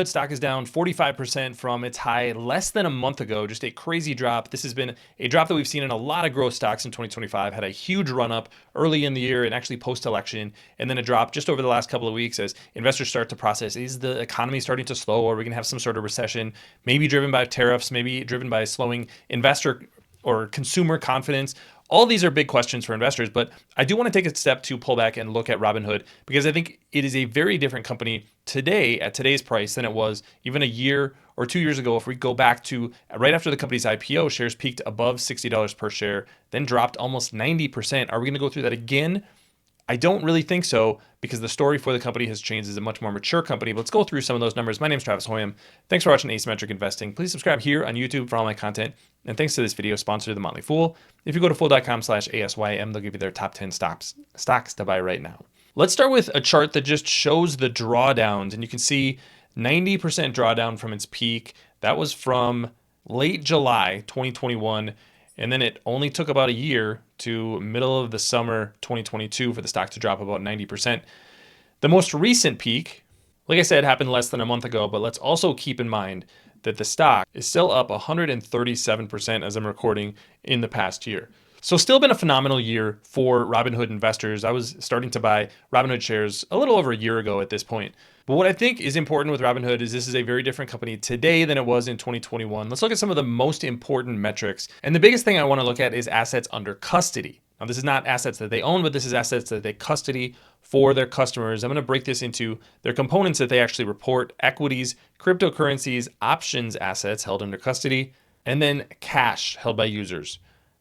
Stock is down 45% from its high less than a month ago, just a crazy drop. This has been a drop that we've seen in a lot of growth stocks in 2025, had a huge run up early in the year and actually post-election, and then a drop just over the last couple of weeks as investors start to process, is the economy starting to slow, or are we going to have some sort of recession, maybe driven by tariffs, maybe driven by slowing investor or consumer confidence. All these are big questions for investors, but I do want to take a step to pull back and look at Robinhood because I think it is a very different company today at today's price than it was even a year or 2 years ago. If we go back to right after the company's IPO, shares peaked above $60 per share, then dropped almost 90%. Are we going to go through that again? I don't really think so because the story for the company has changed as a much more mature company. But let's go through some of those numbers. My name is Travis Hoium. Thanks for watching Asymmetric Investing. Please subscribe here on YouTube for all my content. And thanks to this video sponsored The Motley Fool. If you go to fool.com/ASYM, they'll give you their top 10 stocks to buy right now. Let's start with a chart that just shows the drawdowns. And you can see 90% drawdown from its peak. That was from late July 2021. And then it only took about a year to middle of the summer 2022 for the stock to drop about 90%. The most recent peak, like I said, happened less than a month ago, but let's also keep in mind that the stock is still up 137% as I'm recording in the past year. So still been a phenomenal year for Robinhood investors. I was starting to buy Robinhood shares a little over a year ago at this point. But what I think is important with Robinhood is this is a very different company today than it was in 2021. Let's look at some of the most important metrics. And the biggest thing I want to look at is assets under custody. Now, this is not assets that they own, but this is assets that they custody for their customers. I'm going to break this into their components that they actually report: equities, cryptocurrencies, options assets held under custody, and then cash held by users.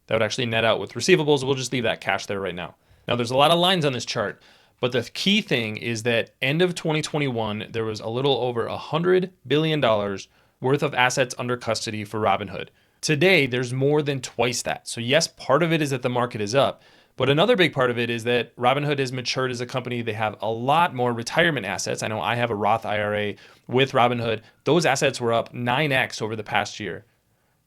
That would actually net out with receivables. We'll just leave that cash there right now. Now, there's a lot of lines on this chart, but the key thing is that end of 2021, there was a little over $100 billion worth of assets under custody for Robinhood. Today, there's more than twice that. So yes, part of it is that the market is up, but another big part of it is that Robinhood has matured as a company. They have a lot more retirement assets. I know I have a Roth IRA with Robinhood. Those assets were up 9x over the past year.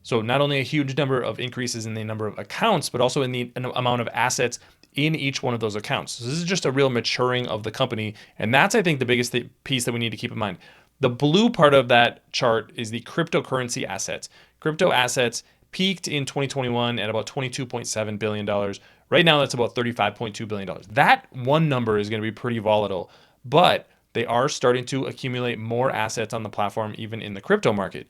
So not only a huge number of increases in the number of accounts, but also in the amount of assets in each one of those accounts. So this is just a real maturing of the company. And that's, I think, the biggest piece that we need to keep in mind. The blue part of that chart is the cryptocurrency assets. Crypto assets peaked in 2021 at about $22.7 billion. Right now, that's about $35.2 billion. That one number is going to be pretty volatile, but they are starting to accumulate more assets on the platform, even in the crypto market.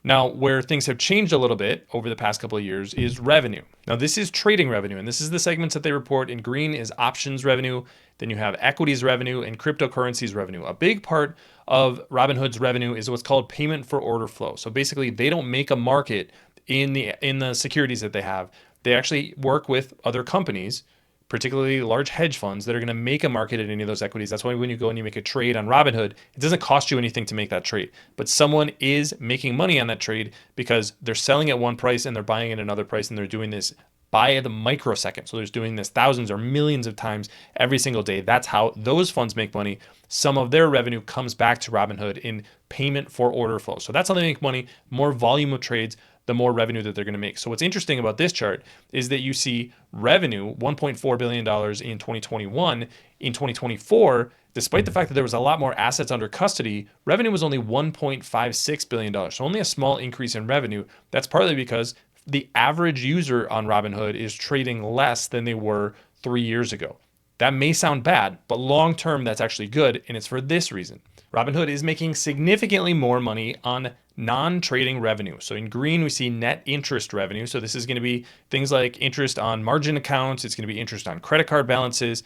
Now, where things have changed a little bit over the past couple of years is revenue. Now, this is trading revenue, and this is the segments that they report. In green is options revenue. Then you have equities revenue and cryptocurrencies revenue. A big part of Robinhood's revenue is what's called payment for order flow. So basically, they don't make a market in the securities that they have. They actually work with other companies, particularly large hedge funds, that are going to make a market in any of those equities. That's why when you go and you make a trade on Robinhood, it doesn't cost you anything to make that trade. But someone is making money on that trade because they're selling at one price and they're buying at another price, and they're doing this by the microsecond. So they're doing this thousands or millions of times every single day. That's how those funds make money. Some of their revenue comes back to Robinhood in payment for order flow. So that's how they make money. More volume of trades, the more revenue that they're going to make. So what's interesting about this chart is that you see revenue, $1.4 billion in 2021. In 2024, despite the fact that there was a lot more assets under custody, revenue was only $1.56 billion. So only a small increase in revenue. That's partly because the average user on Robinhood is trading less than they were 3 years ago. That may sound bad, but long term, that's actually good. And it's for this reason. Robinhood is making significantly more money on non-trading revenue. So in green, we see net interest revenue. So this is going to be things like interest on margin accounts. It's going to be interest on credit card balances.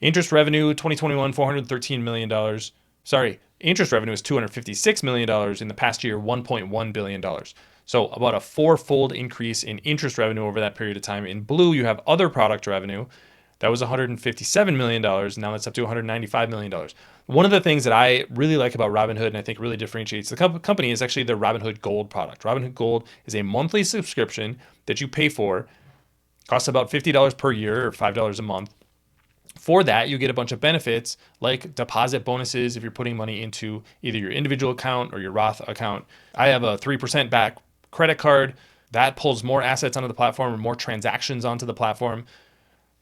Interest revenue, 2021, $413 million. Sorry, interest revenue is $256 million. In the past year, $1.1 billion. So about a fourfold increase in interest revenue over that period of time. In blue, you have other product revenue. That was $157 million. Now that's up to $195 million. One of the things that I really like about Robinhood, and I think really differentiates the company, is actually the Robinhood Gold product. Robinhood Gold is a monthly subscription that you pay for. Costs about $50 per year or $5 a month. For that, you get a bunch of benefits like deposit bonuses if you're putting money into either your individual account or your Roth account. I have a 3% back credit card that pulls more assets onto the platform and more transactions onto the platform.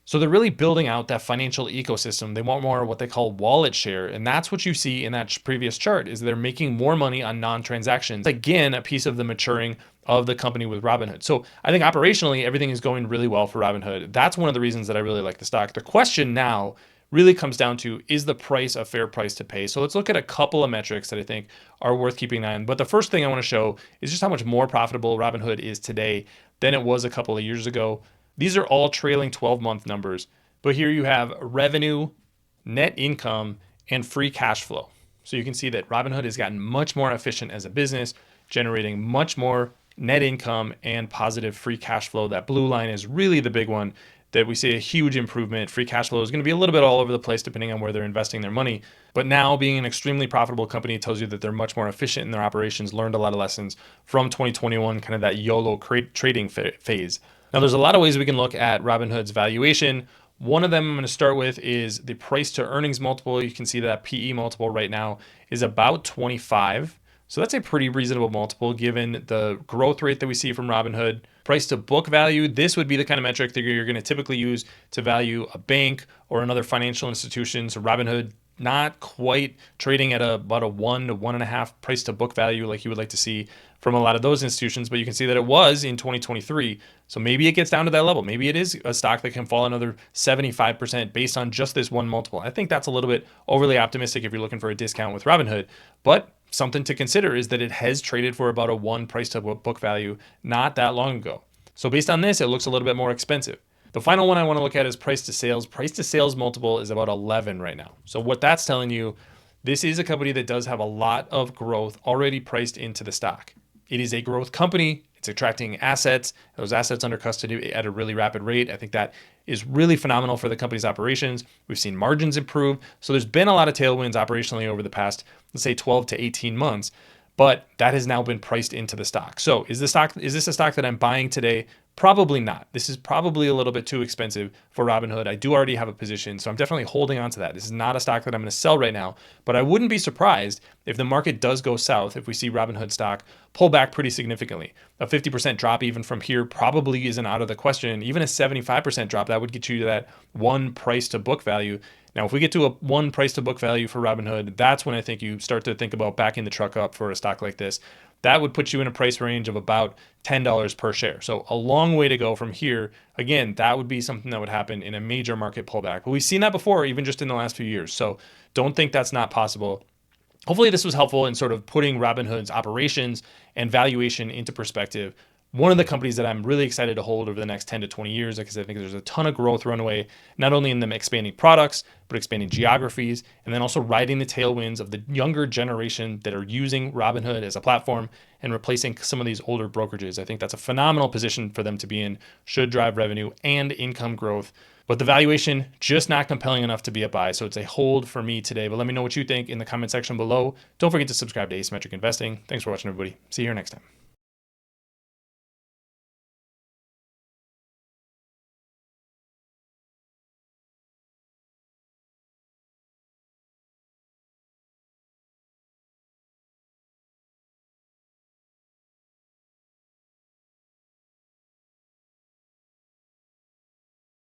So they're really building out that financial ecosystem. They want more of what they call wallet share. And that's what you see in that previous chart is they're making more money on non-transactions. Again, a piece of the maturing of the company with Robinhood. So I think operationally, everything is going really well for Robinhood. That's one of the reasons that I really like the stock. The question now really comes down to, is the price a fair price to pay? So let's look at a couple of metrics that I think are worth keeping an eye on. But the first thing I want to show is just how much more profitable Robinhood is today than it was a couple of years ago. These are all trailing 12-month numbers, but here you have revenue, net income, and free cash flow. So you can see that Robinhood has gotten much more efficient as a business, generating much more net income and positive free cash flow. That blue line is really the big one that we see a huge improvement. Free cash flow is going to be a little bit all over the place depending on where they're investing their money. But now being an extremely profitable company tells you that they're much more efficient in their operations, learned a lot of lessons from 2021, kind of that YOLO trading phase. Now, there's a lot of ways we can look at Robinhood's valuation. One of them I'm going to start with is the price to earnings multiple. You can see that PE multiple right now is about 25. So that's a pretty reasonable multiple given the growth rate that we see from Robinhood. Price to book value, this would be the kind of metric that you're going to typically use to value a bank or another financial institution. So Robinhood not quite trading at about a 1 to 1.5 price to book value like you would like to see from a lot of those institutions, but you can see that it was in 2023. So maybe it gets down to that level. Maybe it is a stock that can fall another 75% based on just this one multiple. I think that's a little bit overly optimistic if you're looking for a discount with Robinhood, but something to consider is that it has traded for about a 1 price to book value not that long ago. So based on this, it looks a little bit more expensive. The final one I want to look at is price to sales. Price to sales multiple is about 11 right now. So what that's telling you, this is a company that does have a lot of growth already priced into the stock. It is a growth company. It's attracting assets, those assets under custody at a really rapid rate. I think that is really phenomenal for the company's operations. We've seen margins improve. So there's been a lot of tailwinds operationally over the past, let's say 12 to 18 months, but that has now been priced into the stock. So is this a stock that I'm buying today? Probably not. This is probably a little bit too expensive for Robinhood. I do already have a position, so I'm definitely holding on to that. This is not a stock that I'm going to sell right now, but I wouldn't be surprised if the market does go south, if we see Robinhood stock pull back pretty significantly. A 50% drop even from here probably isn't out of the question. Even a 75% drop, that would get you to that 1 price to book value. Now, if we get to a 1 price to book value for Robinhood, that's when I think you start to think about backing the truck up for a stock like this. That would put you in a price range of about $10 per share. So a long way to go from here. Again, that would be something that would happen in a major market pullback. But we've seen that before, even just in the last few years. So don't think that's not possible. Hopefully this was helpful in sort of putting Robinhood's operations and valuation into perspective. One of the companies that I'm really excited to hold over the next 10 to 20 years, because I think there's a ton of growth runway, not only in them expanding products, but expanding geographies, and then also riding the tailwinds of the younger generation that are using Robinhood as a platform and replacing some of these older brokerages. I think that's a phenomenal position for them to be in, should drive revenue and income growth. But the valuation, just not compelling enough to be a buy. So it's a hold for me today. But let me know what you think in the comment section below. Don't forget to subscribe to Asymmetric Investing. Thanks for watching, everybody. See you here next time.